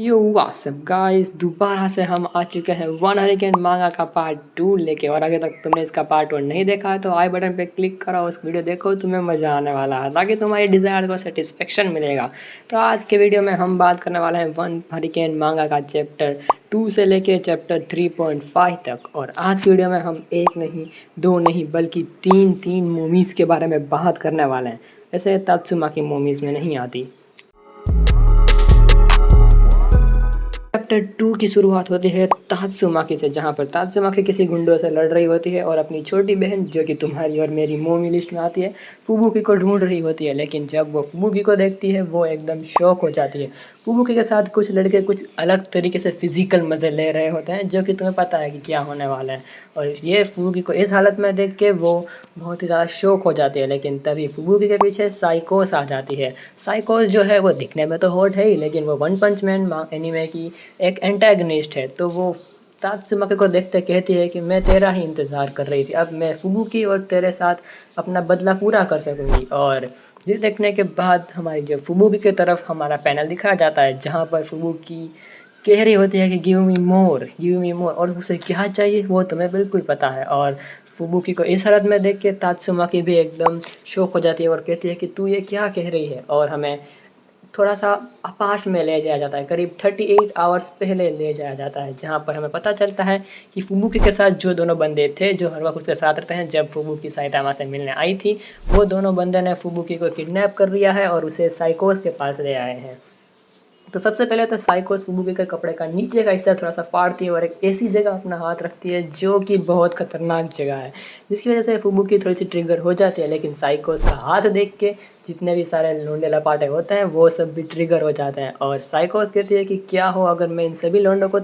यो WhatsApp guys, दोबारा से हम आ चुके हैं वन हरिकेन मांगा का पार्ट 2 लेके। और अगर तक तुमने इसका पार्ट 1 नहीं देखा है तो आई बटन पे क्लिक करो, उस वीडियो देखो, तुम्हें मज़ा आने वाला है ताकि तुम्हारी डिज़ायर को सेटिस्फेक्शन मिलेगा। तो आज के वीडियो में हम बात करने वाले हैं वन हरिकेन मांगा का चैप्टर 2 से लेके चैप्टर 3.5 तक। और आज की वीडियो में हम एक नहीं, दो नहीं, बल्कि तीन मूवीज़ के बारे में बात करने वाले हैं। ऐसे तात्सुमाकी मूवीज़ में नहीं आती। चैप्टर 2 की शुरुआत होती है तात्सुमाकी से, जहाँ पर तात्सुमाकी किसी गुंडों से लड़ रही होती है और अपनी छोटी बहन, जो कि तुम्हारी और मेरी मूवी लिस्ट में आती है, फुबुकी को ढूंढ रही होती है। लेकिन जब वो फुबुकी को देखती है वो एकदम शॉक हो जाती है। फुबुकी के साथ कुछ लड़के कुछ अलग तरीके से फिजिकल मज़े ले रहे होते हैं, जो कि तुम्हें पता है कि क्या होने वाला है। और ये फुबुकी को इस हालत में देख के वो बहुत ही ज़्यादा शॉक हो जाती है। लेकिन तभी फुबुकी के पीछे साइकोस आ जाती है। साइकोस जो है वो दिखने में तो हॉट है ही, लेकिन वो वन पंच मैन एनीमे की एक एंटागनिस्ट है। तो वो तात्सुमाकी को देखते कहती है कि मैं तेरा ही इंतज़ार कर रही थी, अब मैं फुबुकी और तेरे साथ अपना बदला पूरा कर सकूँगी। और ये देखने के बाद हमारी जो फुबुकी की तरफ हमारा पैनल दिखाया जाता है, जहाँ पर फुबुकी कह रही होती है कि गिव मी मोर, और उसे क्या चाहिए वो तुम्हें बिल्कुल पता है। और फुबुकी को इस हालत में देख के तात्सुमाकी भी एकदम शॉक हो जाती है और कहती है कि तू ये क्या कह रही है। और हमें थोड़ा सा अपास्ट में ले जाया जाता है, करीब 38 आवर्स पहले ले जाया जाता है, जहाँ पर हमें पता चलता है कि फुबुकी के साथ जो दोनों बंदे थे जो हर वक्त उसके साथ रहते हैं, जब फुबुकी साइतामा से मिलने आई थी, वो दोनों बंदे ने फुबुकी को किडनैप कर लिया है और उसे साइकोस के पास ले आए हैं। तो सबसे पहले तो साइकोस फुबुकी के कपड़े का नीचे का हिस्सा थोड़ा सा फाड़ती है और एक ऐसी जगह अपना हाथ रखती है जो कि बहुत खतरनाक जगह है, जिसकी वजह से फुबुकी थोड़ी सी ट्रिगर हो जाती है। लेकिन साइकोस का हाथ देख के जितने भी सारे लोंडे लपाटे होते हैं वो सब भी ट्रिगर हो जाते हैं। और साइकोस कहती है कि क्या हो अगर मैं इन सभी लोंडों को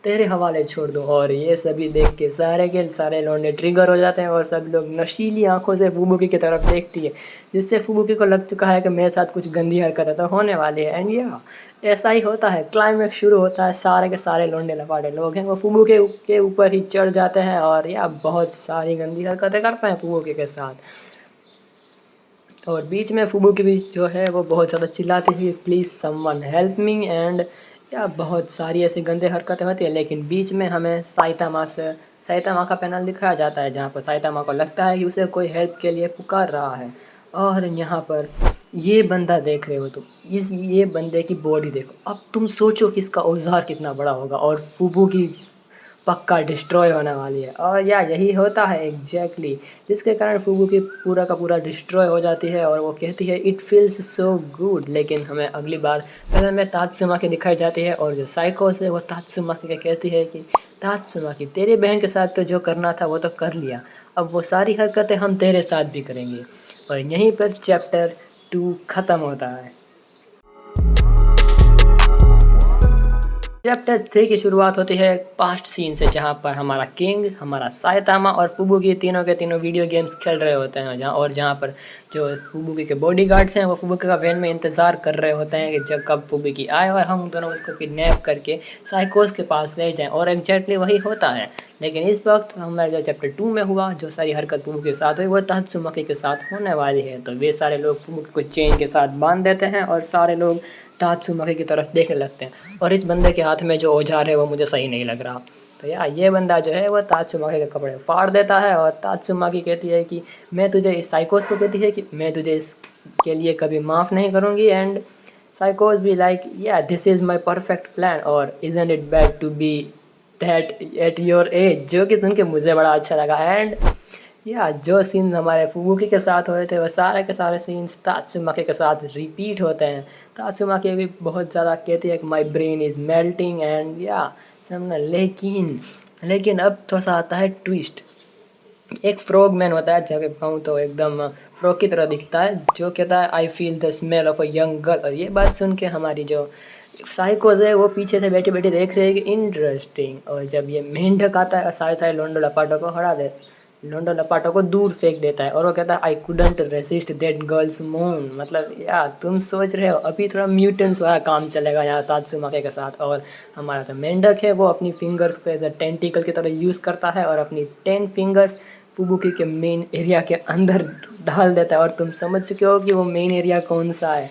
तेरे हवाले छोड़ दूँ। और ये सभी देख के सारे के सारे लौंडे ट्रिगर हो जाते हैं और सब लोग नशीली आंखों से फुबुकी की तरफ देखती है, जिससे फुबुकी को लग चुका है कि मेरे साथ कुछ गंदी हरकतें तो होने वाली है। एंड या ऐसा ही होता है, क्लाइमैक्स शुरू होता है, सारे के सारे लौंडे लपाटे लोग हैं वो फुबुकी के ऊपर ही चढ़ जाते हैं और या बहुत सारी गंदी हरकतें करते हैं फुबुकी के साथ। और बीच में फुबुकी भी जो है वो बहुत ज़्यादा चिल्लाती है, please someone help me, and या बहुत सारी ऐसी गंदे हरकतें होती है। लेकिन बीच में हमें साइतामा का पैनल दिखाया जाता है, जहाँ पर साइतामा को लगता है कि उसे कोई हेल्प के लिए पुकार रहा है। और यहाँ पर ये बंदा देख रहे हो तुम, ये बंदे की बॉडी देखो, अब तुम सोचो कि इसका औजार कितना बड़ा होगा। और फुबुकी पक्का डिस्ट्रॉय होने वाली है। और या यही होता है एग्जैक्टली, जिसके कारण फुबुकी पूरा का पूरा डिस्ट्रॉय हो जाती है और वो कहती है इट फील्स सो गुड। लेकिन हमें अगली बार पहले में तात्सुमाकी दिखाई जाती है और जो साइकोस है वो तात्सुमाकी को कहती है कि तात्सुमाकी तेरी बहन के साथ तो जो करना था वो तो कर लिया, अब वो सारी हरकतें हम तेरे साथ भी करेंगे। और यहीं पर चैप्टर 2 ख़त्म होता है। चैप्टर 3 की शुरुआत होती है पास्ट सीन से, जहाँ पर हमारा किंग, हमारा साइतामा और फुबुकी तीनों के तीनों वीडियो गेम्स खेल रहे होते हैं। जहाँ पर जो फुबुकी के बॉडीगार्ड्स हैं वो फुबुकी का वैन में इंतज़ार कर रहे होते हैं कि जब कब फुबुकी आए और हम दोनों उसको किडनैप करके साइकोस के पास ले जाएं। और एग्जैक्टली वही होता है। लेकिन इस वक्त हमारे जो चैप्टर 2 में हुआ, जो सारी हरकत फुबुकी के साथ हुई वो तात्सुमाकी के साथ होने वाली है। तो वे सारे लोग फुबुकी को चेन के साथ बांध देते हैं और सारे लोग तात्सुमाकी की तरफ देखने लगते हैं। और इस बंदे के हाथ में जो औजार है वो मुझे सही नहीं लग रहा। तो यार ये बंदा जो है वो तात्सुमाकी के कपड़े फाड़ देता है और तात्सुमाकी कहती है कि मैं तुझे, इस साइकोस को कहती है कि मैं तुझे इसके लिए कभी माफ़ नहीं करूँगी। एंड साइकोस भी लाइक या this is my perfect plan और isn't it bad to be that at your age, जो कि सुन के मुझे बड़ा अच्छा लगा। एंड या जो सीन हमारे फुबुकी के साथ हो रहे थे वो सारे के सारे सीन्स तात्सुमाकी के साथ रिपीट होते हैं। तात्सुमाकी भी बहुत ज़्यादा कहती है कि my brain is melting and या समझना। लेकिन अब थोड़ा सा आता है ट्विस्ट। एक फ्रॉग मैन होता है, जगह कहूँ तो एकदम फ्रॉग की तरह दिखता है, जो कहता है I feel the smell of a young girl. और ये बात सुन के हमारी जो साइकोस है वो पीछे से बैठी बैठी देख रही है कि इंटरेस्टिंग। और जब ये मेंढक आता है और सारे सारे लोंडो लपाटों को दूर फेंक देता है और वो कहता है I couldn't resist that girl's moon. मतलब यार तुम सोच रहे हो अभी थोड़ा म्यूटेंट्स वाला काम चलेगा यहाँ तात्सुमाकी के साथ। और हमारा जो मेंढक है वो अपनी फिंगर्स को एज अ टेंटिकल की तरह यूज़ करता है और अपनी 10 फिंगर्स फुबुकी के मेन एरिया के अंदर डाल देता है। और तुम समझ चुके हो कि वो मेन एरिया कौन सा है।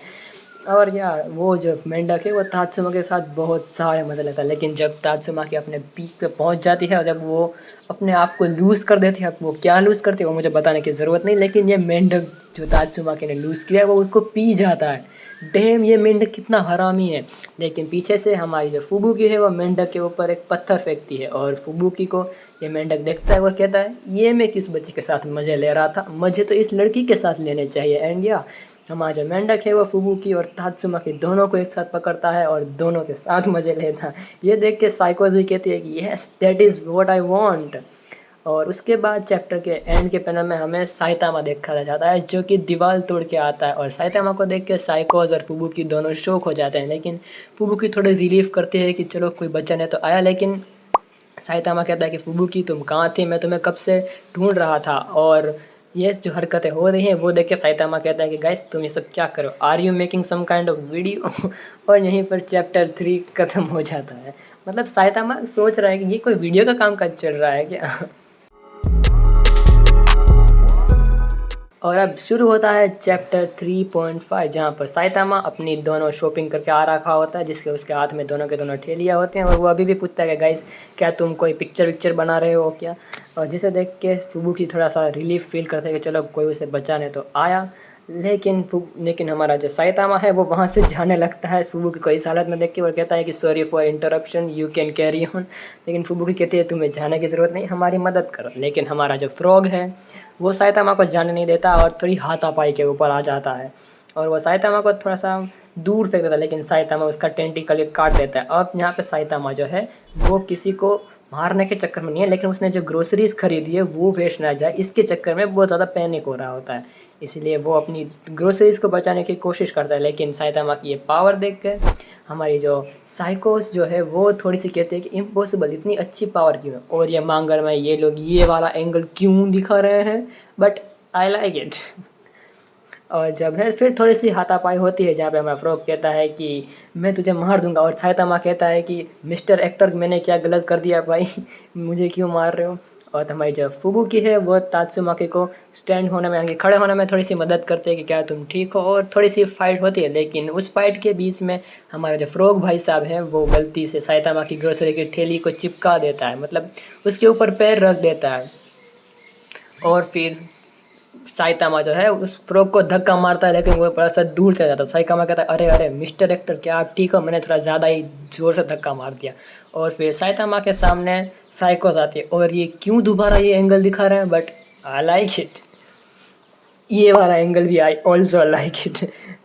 और यार वो जो मेंढक है वो तात्सुमा के साथ बहुत सारे मज़े लेता है, लेकिन जब तात्सुमा की अपने पीक पे पहुंच जाती है और जब वो अपने आप को लूज़ कर देती है, अब वो क्या लूज़ करती है वो मुझे बताने की ज़रूरत नहीं, लेकिन ये मेंढक जो तात्सुमाकी ने लूज़ किया है वो उसको पी जाता है। डैम, ये मेंढक कितना हरामी है। लेकिन पीछे से हमारी जो फुबुकी है वो मेंढक के ऊपर एक पत्थर फेंकती है और फुबुकी को ये मेंढक देखता है, वो कहता है ये मैं किस बच्ची के साथ मज़े ले रहा था, मुझे तो इस लड़की के साथ लेने चाहिए। एंड या हमारा जो मेंढक है वो फुबुकी और तात्सुमाकी दोनों को एक साथ पकड़ता है और दोनों के साथ मज़े लेता है। ये देख के साइकोस भी कहती है कि yes that is what I want. और उसके बाद चैप्टर के एंड के पैनल में हमें साइतामा देखा जाता है जो कि दीवार तोड़ के आता है, और साइतामा को देख के साइकोस और फुबुकी दोनों शौक हो जाते हैं। लेकिन फुबुकी थोड़ी रिलीफ करती है कि चलो कोई बच्चा ने तो आया, लेकिन साइतामा कहता है कि फुबुकी तुम कहाँ थी, मैं तुम्हें कब से ढूंढ रहा था। और ये जो हरकतें हो रही हैं वो देख के साइतामा कहता है कि गाइस तुम ये सब क्या करो, are you making some kind of video. और यहीं पर चैप्टर 3 खत्म हो जाता है। मतलब साइतामा सोच रहा है कि ये कोई वीडियो का काम काज चल रहा है क्या। और अब शुरू होता है चैप्टर 3.5 जहाँ पर साइतामा अपनी दोनों शॉपिंग करके आ रखा होता है, जिसके उसके हाथ में दोनों के दोनों ठेलियाँ होती हैं, और वो अभी भी पूछता है कि गाइस क्या तुम कोई पिक्चर विक्चर बना रहे हो क्या। और जिसे देख के फुबुकी थोड़ा सा रिलीफ फील करता है कि चलो कोई उसे बचाने तो आया। लेकिन हमारा जो साइतामा है वो वहाँ से जाने लगता है फुबुकी को इस हालत में देख के, और कहता है कि sorry for interruption, you can carry on. लेकिन फुबुकी कहती है तुम्हें जाने की ज़रूरत नहीं, हमारी मदद करो। लेकिन हमारा जो फ्रॉग है वो साइतामा को जाने नहीं देता और थोड़ी हाथापाई के ऊपर आ जाता है, और वो साइतामा को थोड़ा सा दूर फेंक देता है, लेकिन साइतामा उसका टेंटिकल काट देता है। अब यहाँ पे साइतामा जो है वो किसी को मारने के चक्कर में नहीं है, लेकिन उसने जो ग्रोसरीज खरीदी है वो वेस्ट ना जाए इसके चक्कर में बहुत ज़्यादा पैनिक हो रहा होता है, इसलिए वो अपनी ग्रोसरीज को बचाने की कोशिश करता है। लेकिन साइतामा की ये पावर देख कर हमारी जो साइकोस जो है वो थोड़ी सी कहती है कि इम्पॉसिबल, इतनी अच्छी पावर क्यों है, और ये मांगा में ये लोग ये वाला एंगल क्यों दिखा रहे हैं, बट आई लाइक इट। और जब है फिर थोड़ी सी हाथापाई होती है जहाँ पे हमारा फ्रॉग कहता है कि मैं तुझे मार दूंगा, और साइतामा कहता है कि मिस्टर एक्टर मैंने क्या गलत कर दिया भाई, मुझे क्यों मार रहे हो। और हमारी जो फुबुकी है वो तात्सुमाकी को स्टैंड होने में, यानी खड़े होने में थोड़ी सी मदद करते हैं कि क्या तुम ठीक हो, और थोड़ी सी फाइट होती है। लेकिन उस फाइट के बीच में हमारा जो फ्रॉग भाई साहब हैं वो गलती से साइतामा की ग्रोसरी की ठेली को चिपका देता है, मतलब उसके ऊपर पैर रख देता है, और फिर साइतामा जो है उस फ्रॉग को धक्का मारता है, लेकिन वो बड़ा सा दूर चला जाता है। साइतामा कहता है अरे अरे मिस्टर एक्टर क्या आप ठीक हो, मैंने थोड़ा ज़्यादा ही ज़ोर से धक्का मार दिया। और फिर साइतामा के सामने साइकोस आती है, और ये क्यों दोबारा ये एंगल दिखा रहे हैं, बट आई लाइक इट, ये वाला एंगल भी आई ऑल्सो लाइक इट।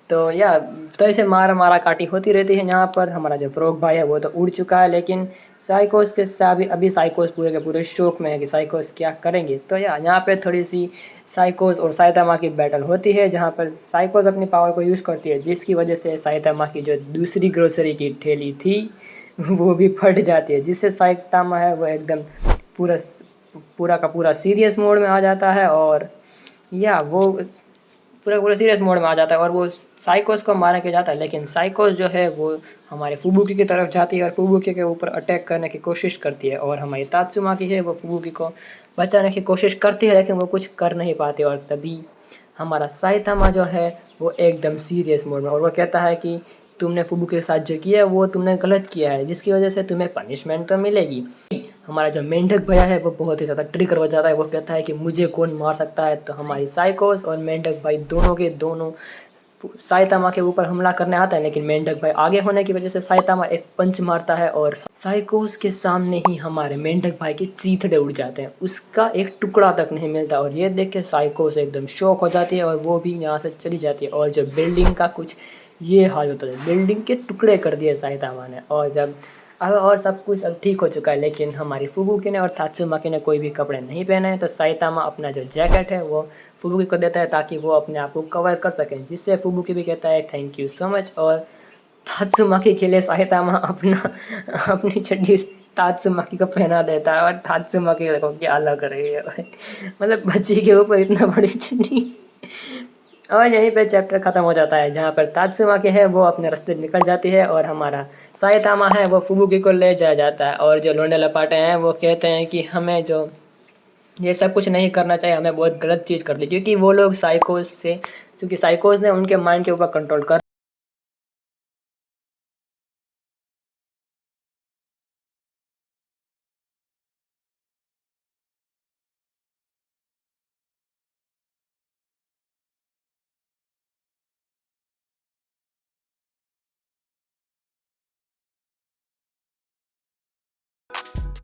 तो या तो ऐसे मारा काटी होती रहती है। यहाँ पर हमारा जो फ्रॉग भाई है वो तो उड़ चुका है, लेकिन साइकोस के साथ अभी साइकोस पूरे के पूरे शौक में है कि साइकोस क्या करेंगे। तो या यहाँ पे थोड़ी सी साइकोस और साइतामा की बैटल होती है, जहाँ पर साइकोस अपनी पावर को यूज़ करती है, जिसकी वजह से साइतामा की जो दूसरी ग्रोसरी की ठेली थी वो भी फट जाती है, जिससे साइतामा है वो एकदम पूरा पूरा का पूरा सीरियस मोड में आ जाता है, और या वो पूरा सीरियस मोड में आ जाता है और वो साइकोस को मारने के जाता है। लेकिन साइकोस जो है वो हमारे फुबुकी की तरफ जाती है और फुबुकी के ऊपर अटैक करने की कोशिश करती है, और हमारी तात्सुमाकी है वो फुबुकी को बचाने की कोशिश करती है, लेकिन वो कुछ कर नहीं पाती। और तभी हमारा साइतामा जो है वो एकदम सीरियस मोड में, और वो कहता है कि तुमने फुबुकी के साथ जो किया है वो तुमने गलत किया है, जिसकी वजह से तुम्हें पनिशमेंट तो मिलेगी। हमारा जो मेंढक भैया है वो बहुत ही ज़्यादा ट्रिगर हो जाता है, वो कहता है कि मुझे कौन मार सकता है। तो हमारी साइकोस और मेंढक भाई दोनों के दोनों साइतामा के ऊपर हमला करने आता है, लेकिन मेंढक भाई आगे होने की वजह से साइतामा एक पंच मारता है और साइकोस के सामने ही हमारे मेंढक भाई के चीथड़े उड़ जाते हैं, उसका एक टुकड़ा तक नहीं मिलता। और ये देख के साइकोस एकदम शॉक हो जाती है और वो भी यहाँ से चली जाती है। और जो बिल्डिंग का कुछ ये हाल होता है, बिल्डिंग के टुकड़े कर दिए साइतामा ने। और जब अब और सब कुछ अब ठीक हो चुका है, लेकिन हमारी फुबुकी ने और तात्सुमाकी ने कोई भी कपड़े नहीं पहने हैं, तो साइतामा अपना जो जैकेट है वो फुबुकी को देता है ताकि वो अपने आप को कवर कर सकें, जिससे फुबुकी भी कहता है थैंक यू सो मच। और तात्सुमाकी के लिए साइतामा अपनी चड्डी तात्सुमाकी को पहना देता है, और तात्सुमाकी देखो क्या अलग रही है भाई, मतलब बच्ची के ऊपर इतना बड़ी चड्डी। और यहीं पे चैप्टर ख़त्म हो जाता है, जहाँ पर तात्सुमाकी है वो अपने रास्ते निकल जाती है, और हमारा साइतामा है वो फुबुकी को ले जाया जाता है। और जो लोंडे लपाटे हैं वो कहते हैं कि हमें जो ये सब कुछ नहीं करना चाहिए, हमें बहुत गलत चीज़ कर दी, क्योंकि वो लोग साइकोस से, क्योंकि साइकोस ने उनके माइंड के ऊपर कंट्रोल कर